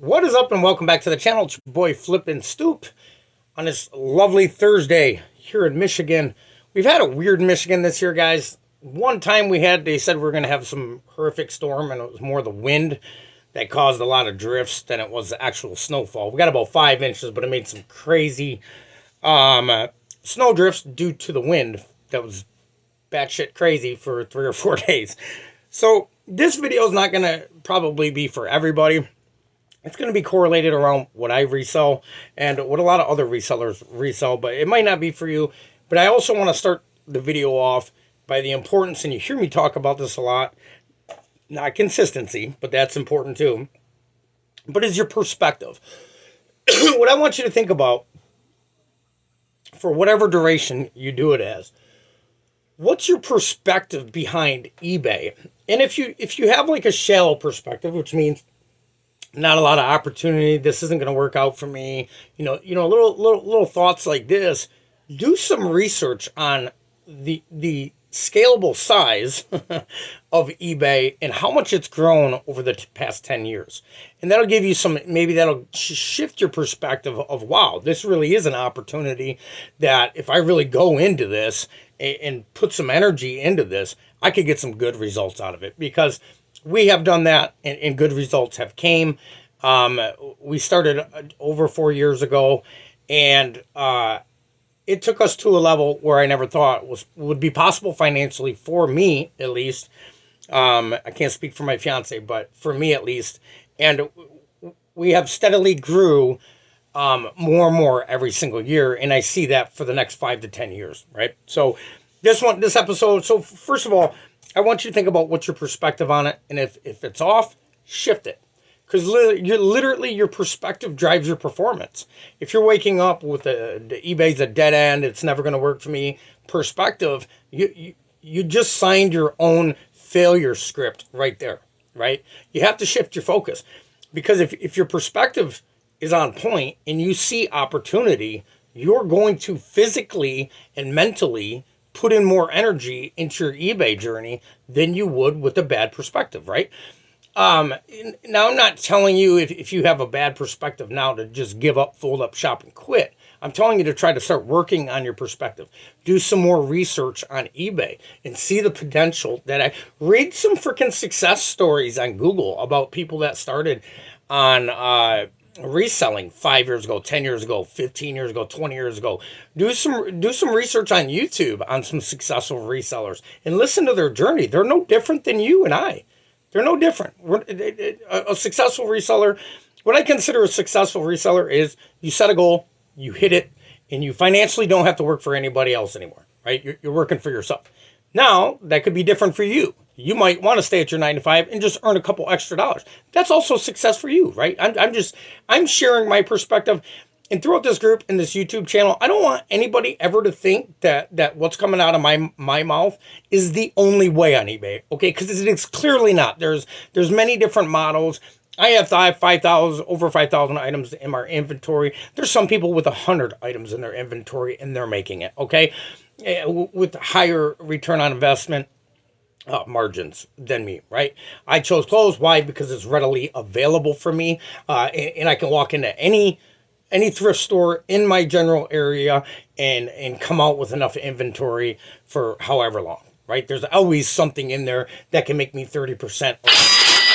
What is up, and welcome back to the channel. It's your boy Flippin' Stoop on this lovely Thursday here in Michigan. We've had a weird Michigan this year, guys. One time they said we were going to have some horrific storm, and it was more the wind that caused a lot of drifts than it was the actual snowfall. We got about 5 inches, but it made some crazy snow drifts due to the wind that was batshit crazy for 3 or 4 days. So this video is not going to probably be for everybody. It's going to be correlated around what I resell and what a lot of other resellers resell, but it might not be for you. But I also want to start the video off by the importance, and you hear me talk about this a lot, not consistency, but that's important too, but is your perspective. What I want you to think about, for whatever duration you do it as, what's your perspective behind eBay? And if you have like a shallow perspective, which means not a lot of opportunity, this isn't going to work out for me, little thoughts like this, do some research on the scalable size of eBay and how much it's grown over the past 10 years. And that'll give you maybe that'll shift your perspective of, wow, this really is an opportunity that if I really go into this and put some energy into this, I could get some good results out of it, because we have done that, and good results have came. We started over 4 years ago, and it took us to a level where I never thought would be possible financially, for me at least. I can't speak for my fiance, but for me at least. And we have steadily grew more and more every single year, and I see that for the next 5 to 10 years, right? So this episode, so first of all, I want you to think about what's your perspective on it, and if it's off, shift it. Because literally your perspective drives your performance. If you're waking up with the eBay's a dead end, it's never going to work for me perspective, you just signed your own failure script right there, right? You have to shift your focus. Because if your perspective is on point and you see opportunity, you're going to physically and mentally put in more energy into your eBay journey than you would with a bad perspective, right? Now, I'm not telling you if you have a bad perspective now to just give up, fold up shop, and quit. I'm telling you to try to start working on your perspective. Do some more research on eBay and see the potential read some freaking success stories on Google about people that started on reselling 5 years ago, 10 years ago, 15 years ago, 20 years ago. Do some research on YouTube on some successful resellers and listen to their journey. They're no different than you and I. They're no different. A successful reseller, what I consider a successful reseller is you set a goal, you hit it, and you financially don't have to work for anybody else anymore, right? You're working for yourself. Now, that could be different for you. You might want to stay at your 9 to 5 and just earn a couple extra dollars. That's also success for you, right? I'm sharing my perspective. And throughout this group and this YouTube channel, I don't want anybody ever to think that what's coming out of my mouth is the only way on eBay, okay? Because it's clearly not. There's many different models. I have 5,000, over 5,000 items in my inventory. There's some people with 100 items in their inventory, and they're making it, okay? With higher return on investment margins than me, right? I chose clothes. Why? Because it's readily available for me, and I can walk into any thrift store in my general area and come out with enough inventory for however long, right? There's always something in there that can make me 30%.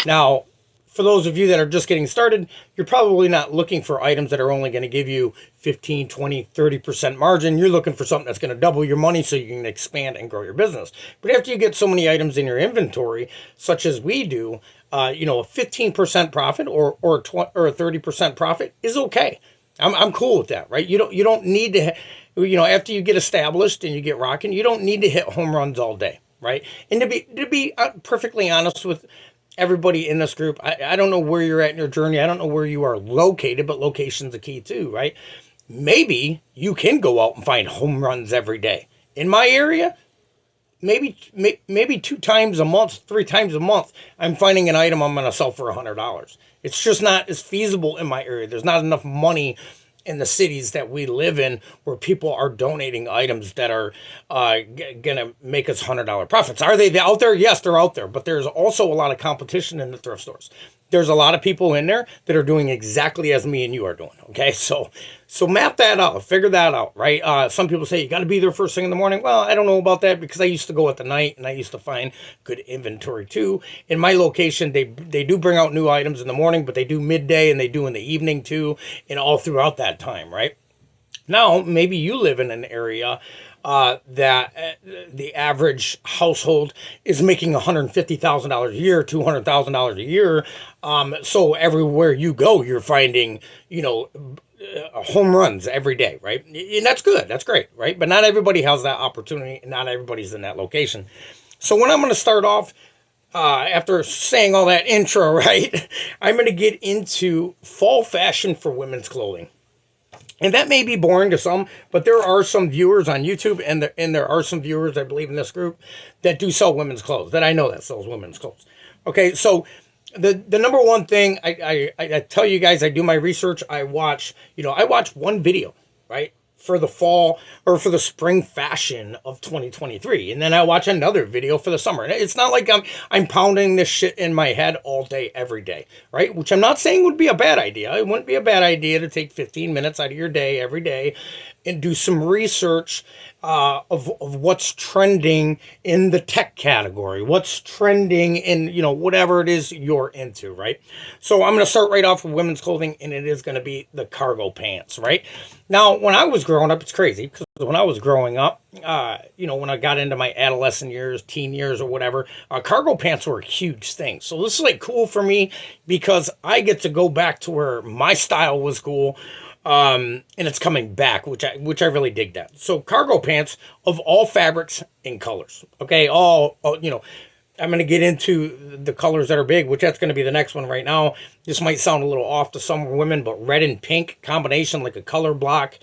Now, for those of you that are just getting started, you're probably not looking for items that are only going to give you 15, 20, 30% margin. You're looking for something that's going to double your money so you can expand and grow your business. But after you get so many items in your inventory, such as we do, a 15% profit or a 30% profit is okay. I'm cool with that, right? You don't need to, after you get established and you get rocking, you don't need to hit home runs all day, right? And to be perfectly honest with everybody in this group, I don't know where you're at in your journey. I don't know where you are located, but location's the key too, right? Maybe you can go out and find home runs every day. In my area, maybe 2 times a month, 3 times a month, I'm finding an item I'm going to sell for $100. It's just not as feasible in my area. There's not enough money in the cities that we live in, where people are donating items that are gonna make us $100 profits. Are they out there? Yes, they're out there, but there's also a lot of competition in the thrift stores. There's a lot of people in there that are doing exactly as me and you are doing. Okay, so map that out, figure that out, right? Some people say you got to be there first thing in the morning. Well, I don't know about that, because I used to go at the night and I used to find good inventory too. In my location, they do bring out new items in the morning, but they do midday and they do in the evening too, and all throughout that time, right? Now, maybe you live in an area that the average household is making $150,000 a year, $200,000 a year. So everywhere you go, you're finding, home runs every day, right? And that's good. That's great, right? But not everybody has that opportunity, and not everybody's in that location. So when I'm going to start off, after saying all that intro, right, I'm going to get into fall fashion for women's clothing. And that may be boring to some, but there are some viewers on YouTube, and there are some viewers, I believe, in this group that do sell women's clothes, that I know that sells women's clothes. Okay, so the number one thing, I tell you guys, I do my research. I watch one video, right, for the fall or for the spring fashion of 2023, and then I watch another video for the summer. And it's not like I'm pounding this shit in my head all day every day, right? Which I'm not saying would be a bad idea. It wouldn't be a bad idea to take 15 minutes out of your day every day and do some research of what's trending in the tech category, what's trending in, whatever it is you're into, right? So I'm going to start right off with women's clothing, and it is going to be the cargo pants, right? Now, when I was growing up, it's crazy, because when I was growing up, when I got into my adolescent years, teen years or whatever, cargo pants were a huge thing. So this is like cool for me, because I get to go back to where my style was cool. And it's coming back, which I really dig that. So cargo pants of all fabrics and colors. Okay, I'm going to get into the colors that are big, which that's going to be the next one right now. This might sound a little off to some women, but red and pink combination, like a color block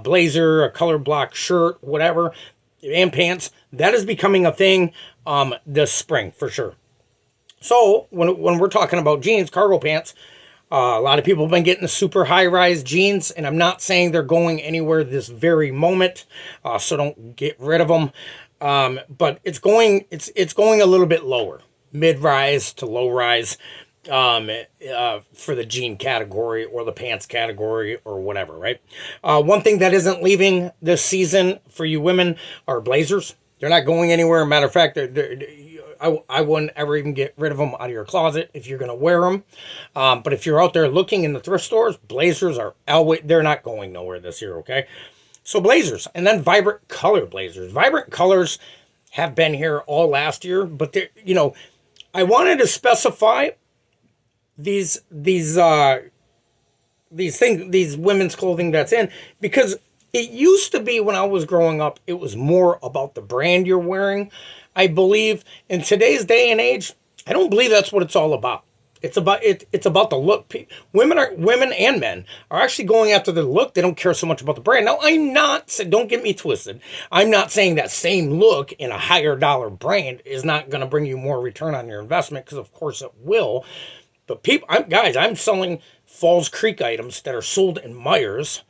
blazer, a color block shirt, whatever, and pants. That is becoming a thing this spring for sure. So when we're talking about jeans, cargo pants, a lot of people have been getting the super high-rise jeans, and I'm not saying they're going anywhere this very moment, so don't get rid of them. But it's going a little bit lower, mid-rise to low-rise, for the jean category or the pants category or whatever, right? One thing that isn't leaving this season for you women are blazers. They're not going anywhere. Matter of fact, I wouldn't ever even get rid of them out of your closet if you're going to wear them. But if you're out there looking in the thrift stores, blazers they're not going nowhere this year, okay? So blazers, and then vibrant color blazers. Vibrant colors have been here all last year, but I wanted to specify these women's clothing that's in, because it used to be, when I was growing up, it was more about the brand you're wearing. I believe in today's day and age, I don't believe that's what it's all about. It's about the look. Women and men are actually going after the look. They don't care so much about the brand. Now, don't get me twisted. I'm not saying that same look in a higher dollar brand is not going to bring you more return on your investment, because of course it will. But I'm selling Falls Creek items that are sold in Myers,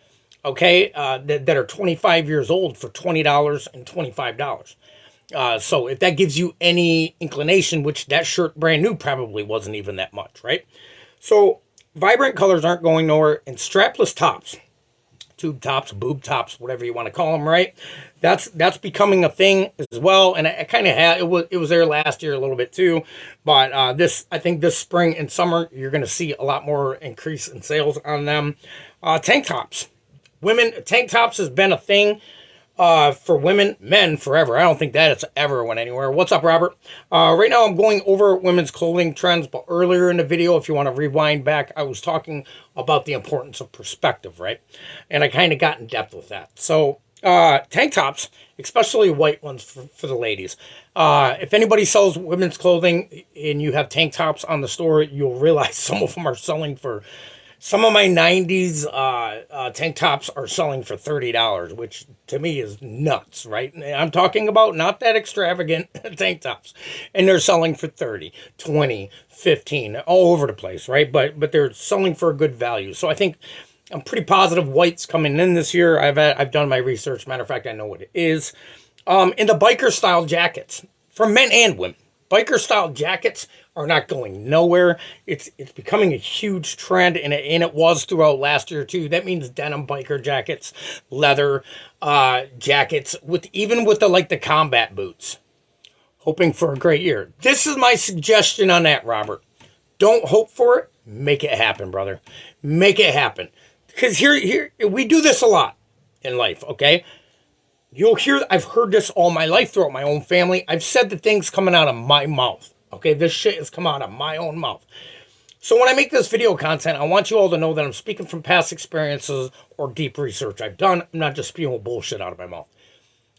okay, that are 25 years old for $20 and $25. So if that gives you any inclination, which that shirt brand new probably wasn't even that much, right? So vibrant colors aren't going nowhere, and strapless tops, tube tops, boob tops, whatever you want to call them, right? That's becoming a thing as well, and I kind of had it was there last year a little bit too, but I think this spring and summer you're going to see a lot more increase in sales on them. Tank tops, tank tops has been a thing. For women, men forever. I don't think that it's ever went anywhere. What's up, Robert? Right now I'm going over women's clothing trends, but earlier in the video, if you want to rewind back, I was talking about the importance of perspective, right? And I kind of got in depth with that. So tank tops, especially white ones for the ladies. If anybody sells women's clothing and you have tank tops on the store, you'll realize some of them are selling for... Some of my 90s tank tops are selling for $30, which to me is nuts, right? I'm talking about not that extravagant tank tops. And they're selling for 30, 20, 15, all over the place, right? But they're selling for a good value. So I think I'm pretty positive white's coming in this year. I've done my research. Matter of fact, I know what it is. In the biker style jackets for men and women. Biker style jackets are not going nowhere. It's becoming a huge trend, and it was throughout last year too. That means denim biker jackets, leather jackets, with the combat boots. Hoping for a great year. This is my suggestion on that, Robert. Don't hope for it. Make it happen, brother. Make it happen. Because here we do this a lot in life, okay? I've heard this all my life throughout my own family. I've said the things coming out of my mouth, okay? This shit has come out of my own mouth. So when I make this video content, I want you all to know that I'm speaking from past experiences or deep research I've done. I'm not just spewing bullshit out of my mouth.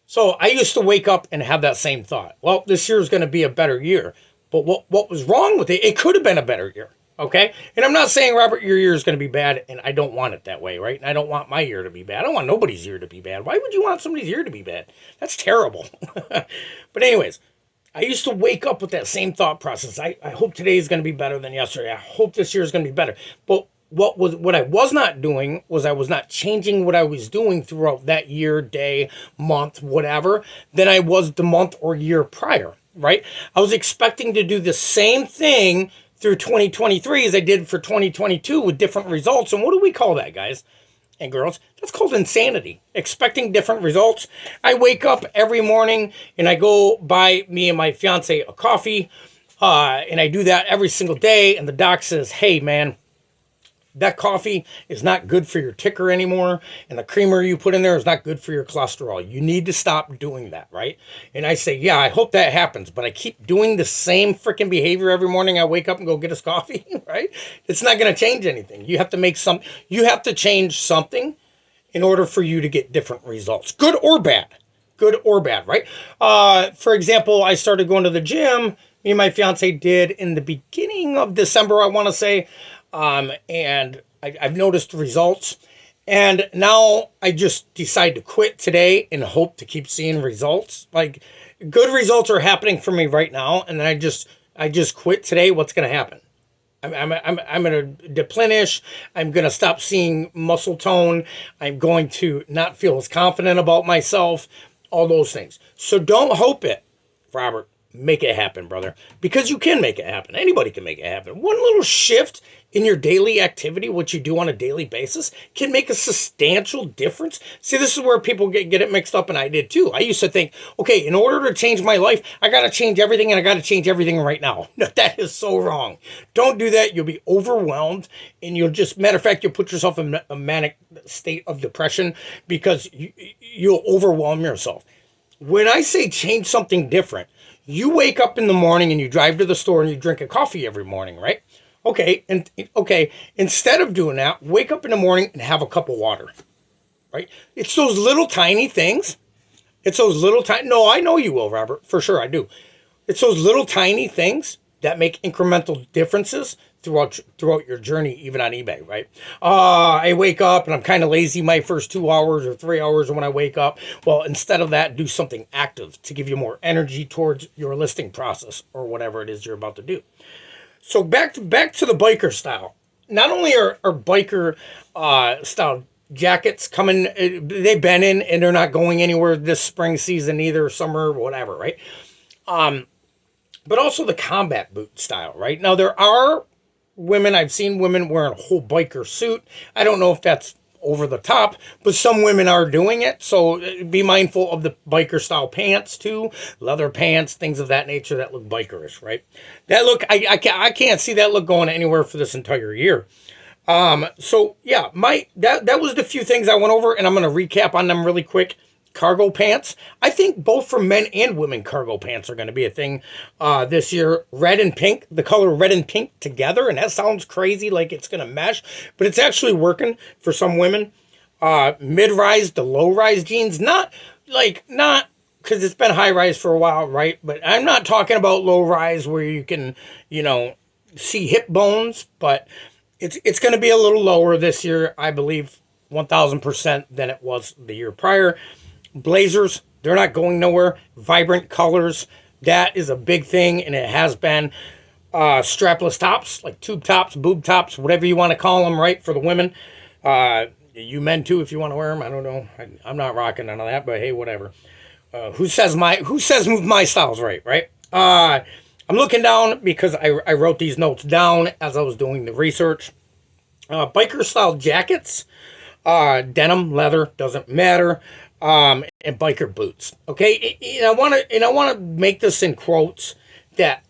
So I used to wake up and have that same thought. Well, this year is going to be a better year. But what was wrong with it? It could have been a better year. Okay? And I'm not saying, Robert, your year is going to be bad, and I don't want it that way, right? And I don't want my year to be bad. I don't want nobody's year to be bad. Why would you want somebody's year to be bad? That's terrible. But anyways, I used to wake up with that same thought process. I hope today is going to be better than yesterday. I hope this year is going to be better. But what I was not doing was I was not changing what I was doing throughout that year, day, month, whatever, than I was the month or year prior, right? I was expecting to do the same thing through 2023 as I did for 2022 with different results. And what do we call that, guys and girls? That's called insanity. Expecting different results. I wake up every morning and I go buy me and my fiance a coffee. And I do that every single day. And the doc says, hey, man, that coffee is not good for your ticker anymore, and the creamer you put in there is not good for your cholesterol. You need to stop doing that, right? And I say, yeah, I hope that happens, but I keep doing the same freaking behavior every morning. I wake up and go get us coffee, right? It's not going to change anything. You have to change something in order for you to get different results, good or bad. Good or bad, right? For example, I started going to the gym. Me and my fiance did in the beginning of December, I want to say. And I've noticed results, and now I just decide to quit today and hope to keep seeing results. Like, good results are happening for me right now, and then I just quit today. What's going to happen? I'm going to deplenish. I'm going to stop seeing muscle tone. I'm going to not feel as confident about myself. All those things. So don't hope it, Robert. Make it happen, brother. Because you can make it happen. Anybody can make it happen. One little shift in your daily activity, what you do on a daily basis, can make a substantial difference. See, this is where people get it mixed up, and I did too. I used to think, okay, in order to change my life, I got to change everything, and I got to change everything right now. No, that is so wrong. Don't do that. You'll be overwhelmed, and matter of fact, you'll put yourself in a manic state of depression because you'll overwhelm yourself. When I say change something different, you wake up in the morning and you drive to the store and you drink a coffee every morning, right? Okay, instead of doing that, wake up in the morning and have a cup of water, right? It's those little tiny things. No, I know you will, Robert. For sure, I do. It's those little tiny things that make incremental differences throughout your journey, even on eBay, right? I wake up and I'm kind of lazy my first 2 hours or 3 hours when I wake up. Well, instead of that, do something active to give you more energy towards your listing process or whatever it is you're about to do. So back to the biker style. Not only are biker style jackets coming, they've been in and they're not going anywhere this spring season either, summer, whatever, right? But also the combat boot style, right? Now there are I've seen women wearing a whole biker suit. I don't know if that's over the top, but some women are doing it. So be mindful of the biker style pants too, leather pants, things of that nature that look bikerish, right? That look, I can't see that look going anywhere for this entire year. So yeah, that was the few things I went over, and I'm going to recap on them really quick. Cargo pants. I think both for men and women, cargo pants are going to be a thing this year. Red and pink, the color red and pink together, and that sounds crazy, like it's going to mesh, but it's actually working for some women. Mid-rise to low-rise jeans, not because it's been high-rise for a while, right? But I'm not talking about low-rise where you can, see hip bones, but it's going to be a little lower this year, I believe, 1,000% than it was the year prior. Blazers, they're not going nowhere. Vibrant colors, that is a big thing, and it has been. Strapless tops, like tube tops, boob tops, whatever you want to call them, right, for the women. You men too, if you want to wear them. I don't know. I'm not rocking none of that, but hey, whatever. Who says my style's right? Right. I'm looking down because I wrote these notes down as I was doing the research. Biker style jackets, denim, leather, doesn't matter, and biker boots. Okay, and I want to make this in quotes that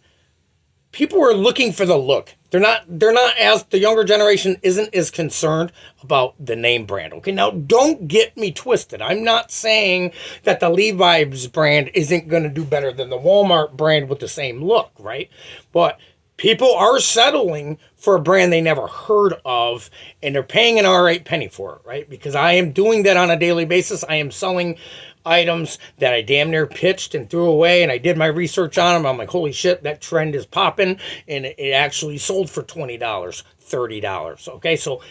people are looking for the look. They're not as the younger generation isn't as concerned about the name brand. Okay, now don't get me twisted. I'm not saying that the Levi's brand isn't going to do better than the Walmart brand with the same look, right? But people are settling for a brand they never heard of, and they're paying an all right penny for it, right? Because I am doing that on a daily basis. I am selling items that I damn near pitched and threw away, and I did my research on them. I'm like, holy shit, that trend is popping, and it actually sold for $20, $30. Okay, so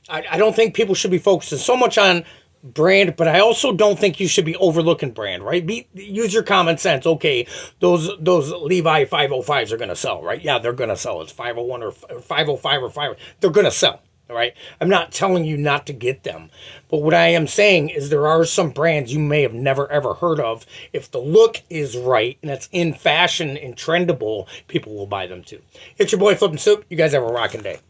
I don't think people should be focusing so much on brand, but I also don't think you should be overlooking brand, right? Use your common sense. Okay, those Levi 505s are going to sell, right? Yeah, they're going to sell. It's 501 or 505 or 5. They're going to sell. All right. I'm not telling you not to get them. But what I am saying is there are some brands you may have never ever heard of. If the look is right and it's in fashion and trendable, people will buy them too. It's your boy Flippin' Soup. You guys have a rocking day.